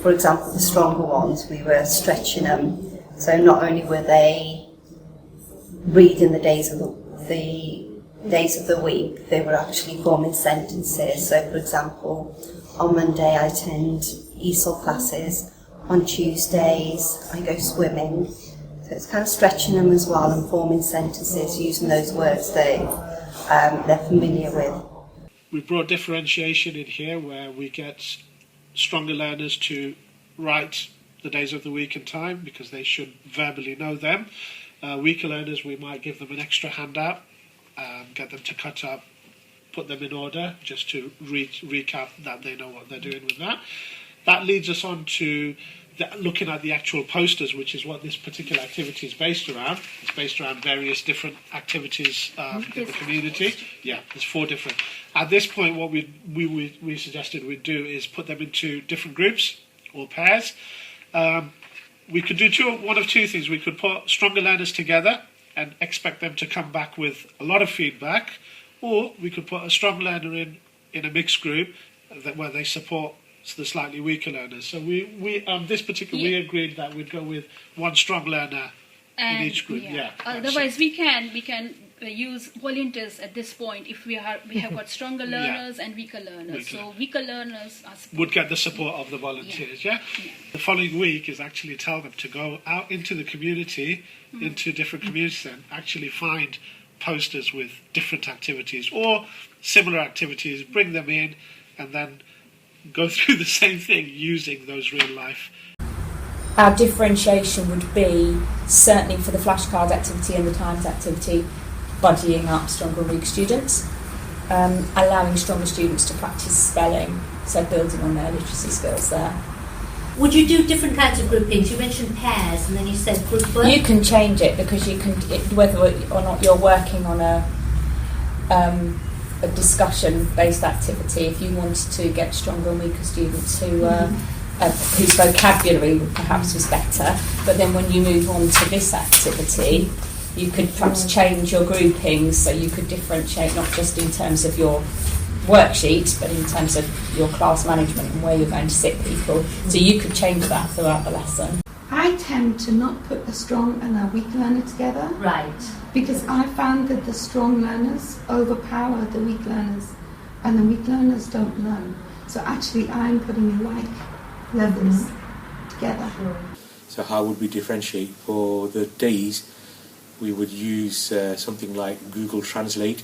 for example, the stronger ones, we were stretching them. So not only were they reading the days of the week, they were actually forming sentences. So, for example, on Monday I attend ESOL classes. On Tuesdays I go swimming. So it's kind of stretching them as well and forming sentences using those words they're familiar with. We brought differentiation in here, where we get stronger learners to write the days of the week and time because they should verbally know them. Weaker learners, we might give them an extra handout, get them to cut up, put them in order, just to recap that they know what they're doing with that. That leads us on to looking at the actual posters, which is what this particular activity is based around. It's based around various different activities in the community. Yeah, there's 4 different. At this point, what we suggested we'd do is put them into different groups or pairs. We could do one of two things. We could put stronger learners together and expect them to come back with a lot of feedback, or we could put a strong learner in a mixed group where they support the slightly weaker learners. So we agreed that we'd go with one strong learner in each group. Otherwise, we can use volunteers at this point if we have got stronger learners and weaker learners. So weaker learners would get the support of the volunteers. Yeah. The following week is actually tell them to go out into the community, into different communities, and actually find posters with different activities or similar activities. Bring them in, and then go through the same thing using those real life. Our differentiation would be, certainly for the flashcard activity and the times activity, buddying up stronger and weaker students, allowing stronger students to practice spelling, so building on their literacy skills there. Would you do different kinds of groupings? You mentioned pairs and then you said group work. You can change it because you can, whether or not you're working on a discussion-based activity, if you wanted to get stronger and weaker students whose vocabulary perhaps was better, but then when you move on to this activity, you could perhaps change your groupings so you could differentiate not just in terms of your worksheet, but in terms of your class management and where you're going to sit people. So you could change that throughout the lesson. I tend to not put a strong and a weak learner together. Right. Because I found that the strong learners overpower the weak learners and the weak learners don't learn. So actually I'm putting like levels together. So how would we differentiate? For the days, we would use something like Google Translate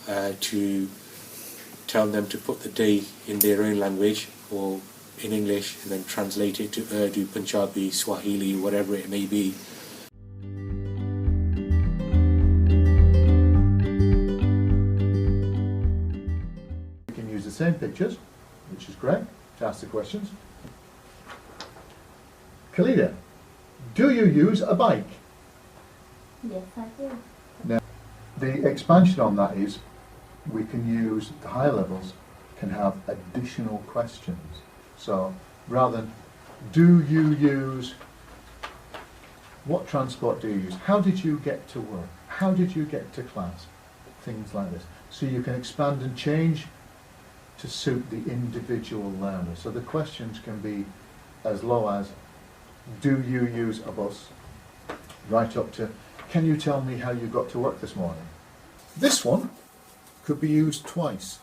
to tell them to put the day in their own language or in English and then translate it to Urdu, Punjabi, Swahili, whatever it may be. You can use the same pictures, which is great, to ask the questions. Khalida, do you use a bike? Yes, I do. Now, the expansion on that is we can use, the higher levels can have additional questions. So rather than, do you use, what transport do you use? How did you get to work? How did you get to class? Things like this. So you can expand and change to suit the individual learner. So the questions can be as low as, do you use a bus? Right up to, can you tell me how you got to work this morning? This one could be used twice.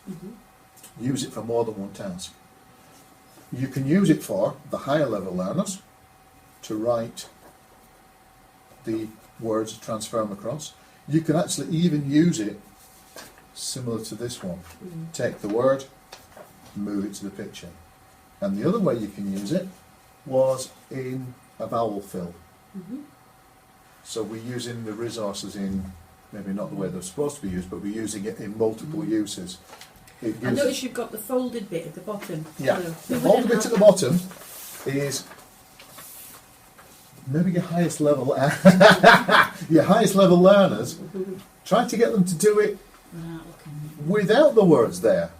Use it for more than one task. You can use it for the higher level learners to write the words, transfer them across. You can actually even use it similar to this one. Take the word, move it to the picture. And the other way you can use it was in a vowel fill. So we're using the resources in, maybe not the way they're supposed to be used, but we're using it in multiple uses. I notice you've got the folded bit at the bottom. Yeah, the folded bit at the bottom is maybe your highest level learners. Try to get them to do it without the words there.